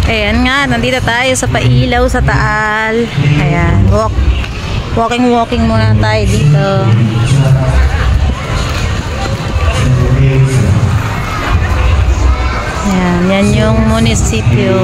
Ayan nga, nandito tayo sa Pailaw sa Taal. Ayan, walking muna tayo dito. Ayan, yan yung munisipyo.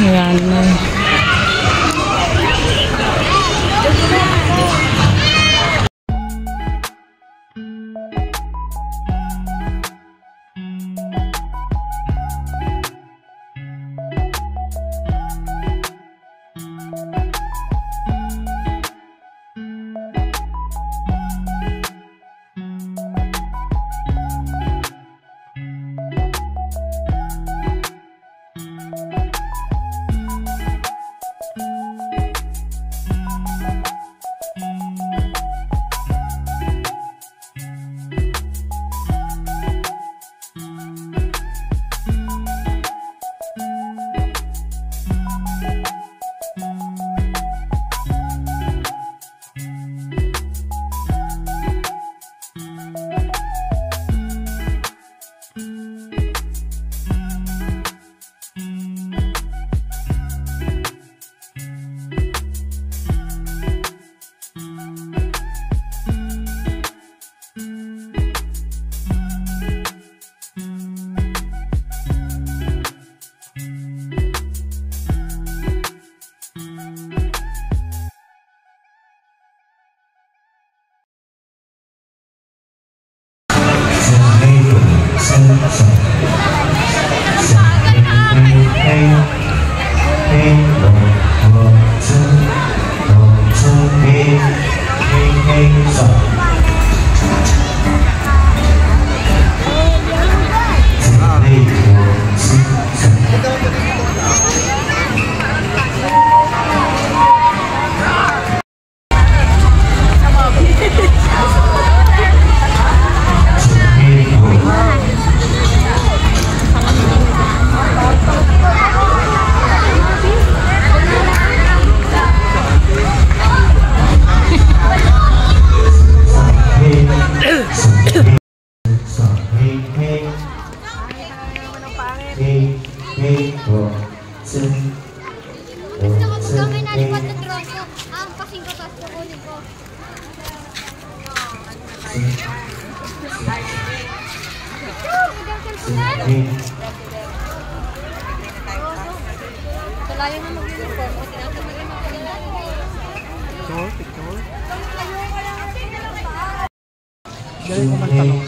Ayan. Galing ko magtanong.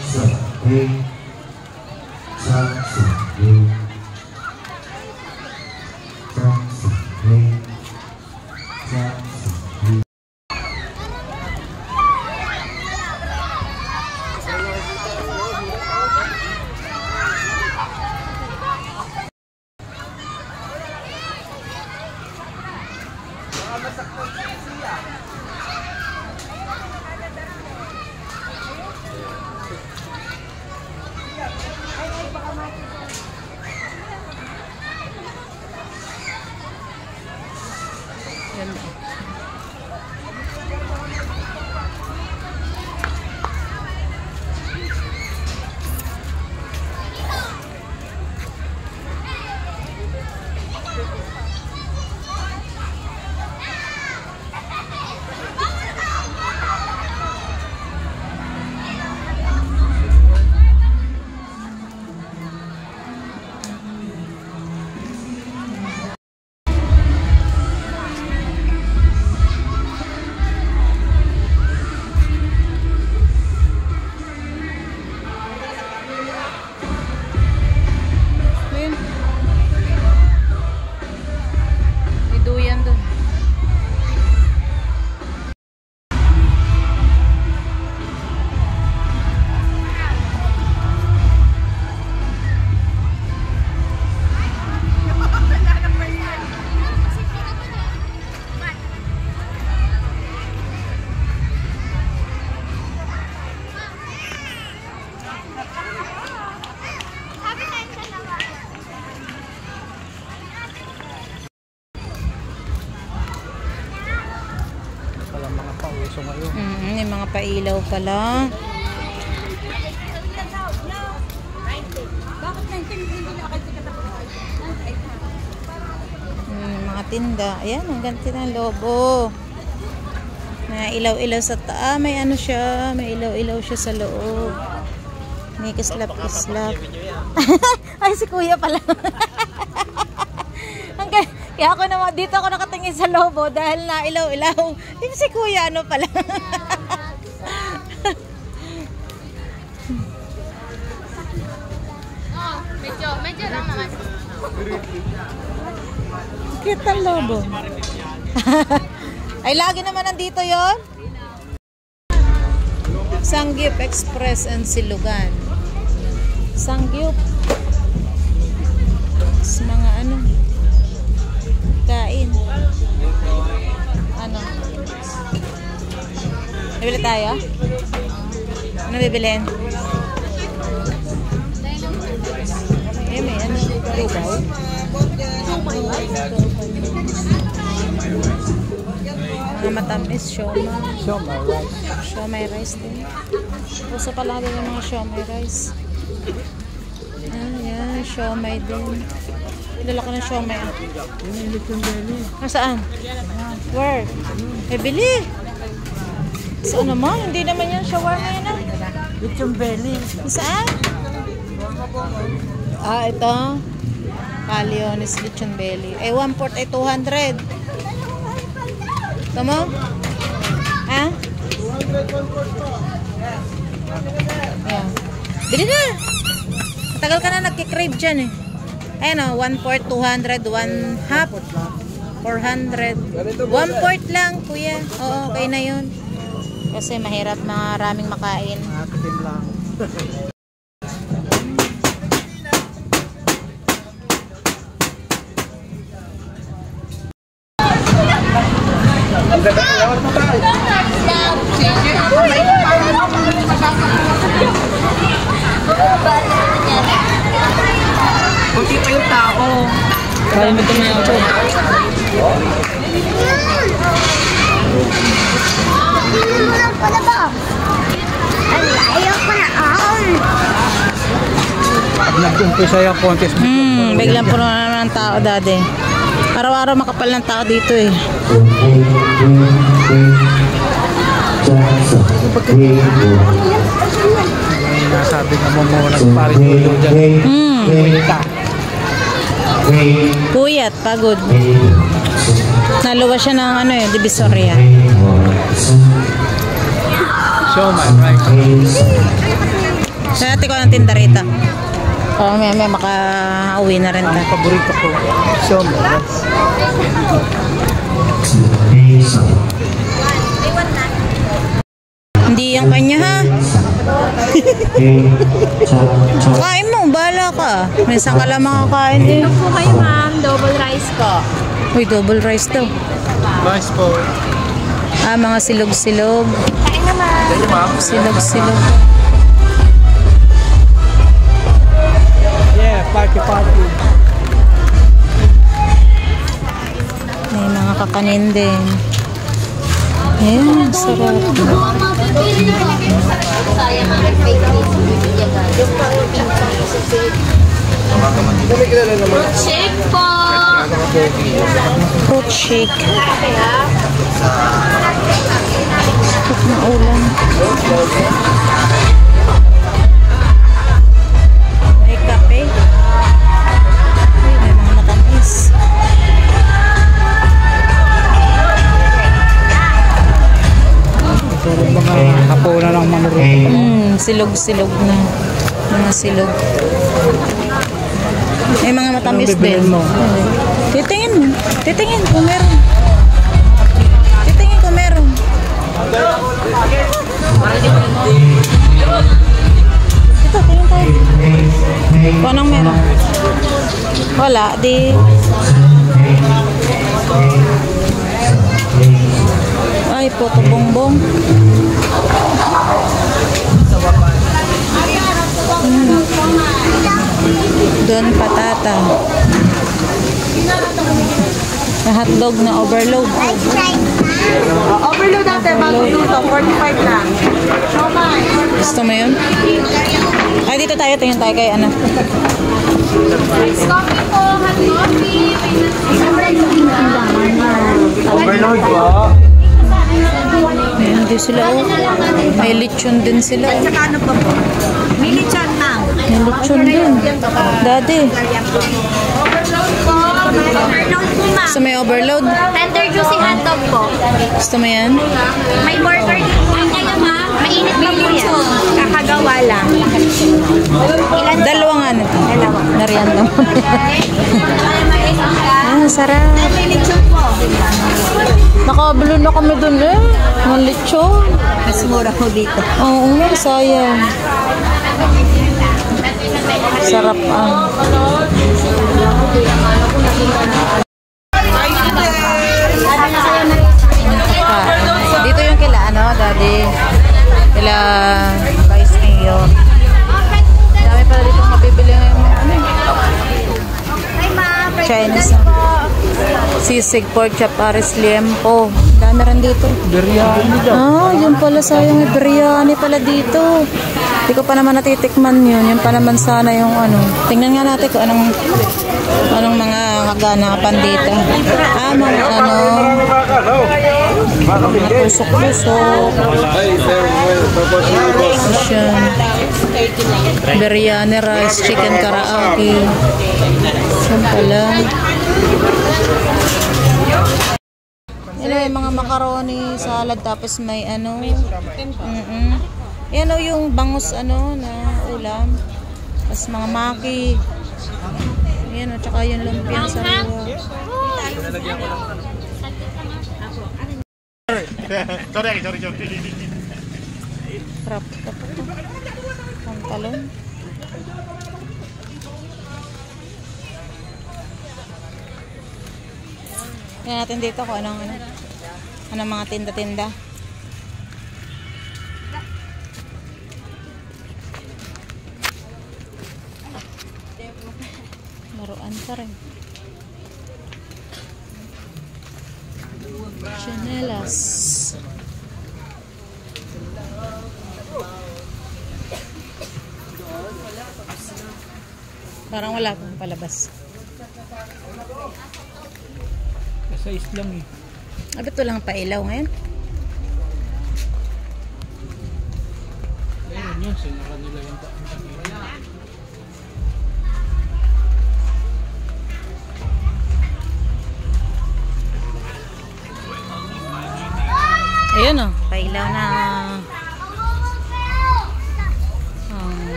uso ngayon. Yung mga pailaw pala. Mga tinda. Ayan, ang ganti ng lobo. May ilaw-ilaw sa may ano siya, may ilaw-ilaw siya sa loob. May kislap-kislap. Ay, si kuya pala. Kaya ako naman, dito ako nakatingin sa lobo dahil na ilaw-ilaw. Yung si kuya, ano pala. medyo lang naman. Cute ang lobo. Ay, lagi naman nandito yon. Sangyup Express and Silugan. Sangyup. Mga ano, kain. Ano? Bibili tayo? Ano bibilin? May ano? Lugaw? Mga matamis, siomay. Siomay rice. Siomay rice din. Puso palagi yung mga siomay rice. Yan, siomay din. Lalaki ng siomay. Yun yung lechon belly. Saan? Where? Bili. Saan naman? Hindi naman yan shawarma yan ah. Lechon belly. Saan? Ito. Calionis lechon belly. 1/4 ay 200. Ito mo? Ha? 200, 1/4 po. Ayan. Bili na! Matagal ka na nagkikrave dyan eh. Ayan o, 1/4, 200, 1/2, 400. 1/4 lang, kuya. Oo, okay na yun. Kasi mahirap maraming makain. Atin lang. Kunti pa yung tao. Kaya mo ito na ito. Pag nag-umpisa yung contest, Biglang puno na naman ng tao dati. Araw-araw makapal ng tao dito eh. nasabi nga mo muna parin dito dyan. Puyat, pagod. Naluwa siya ng ano eh, Divisoria. Siomay rice. Sa ate ko ng tinda rito. Oo, may maka-uwi na rin ta. Ang paborito ko, siomay rice. Hindi yung kanya ha. Kain mo, bahala ka. Minsan ka lang makakain eh. Ito po kayo ma'am, double rice po. Uy, double rice daw. Rice po. Mga silog-silog. Kain naman. Silog-silog. Yeah, party. May mga kakanin din. Ayan, sarap. Sayang ang fake shake po. Fruit shake. Fruit na ulam. May kape. Uy, may mga matamis. Pero mga hapunan ng manuruto. Silog-silog na. Mga silog. May mga matamis Anong bibilin din. mo? Titingin mo. Titingin kung meron. Titingin kung meron. Ito, tingin tayo. Kung anong meron. Wala, di. Ay, puto bongbong. Doon patata. Na hotdog na overload. Overload natin, bagong luto, 45 lang. Gusto mo yun? Ay, dito tayo. Tingin tayo kay ano. Ice coffee po, hot coffee. Overload po. Ayan din sila. Oh. May lechon din sila. Oh. Saka ano pa po? Milichan lang. May lechon din. Daddy. Overload po. Overload po, ma'am. Gusto mo yung overload? Tender juicy hotdog po. Gusto mo yan? May burger din po kayo, ma'am. Mainit pa po yan. Kakagawa lang. Ilan? Dalawang ano? Dalawa. Nariyan lang. Ah, sarap. May lechon po. Nakabalo na kami dun eh. Ng lechon. Mas mura po dito. Oo nga, sayang. Sarap ah. Dito yung kila ano, daddy. Kila Vice Mayor. Dami pala dito mapibili ngayon mga ano eh. Hi, ma'am. Chinese. Sisig, pork chop, pares, liempo. Dami rin dito. Biryani daw. Ah, yun pala sayang yung biryani pala dito. Hindi ko pa naman natitikman yun. Yun pa naman sana yung ano. Tingnan nga natin kung anong mga kaganapan dito. Ah, mga ano. Mga tusok-tusok. Yan. Biryani, rice, chicken, karaage. Yan pala. Yan yung mga macaroni, salad, tapos may ano. Yan o yung bangus ano na ulam. Tapos mga maki. Yan o, tsaka yung lumpiang sariwa. Sorry. Trap. Pantalon. Yan natin dito kung anong mga tinda-tinda. Laruan pa rin. Chanelas. Parang wala pong palabas. Size lang eh. Abit walang pailaw ngayon. Ayun yun, sinara nila yung Ayun o, pailaw na.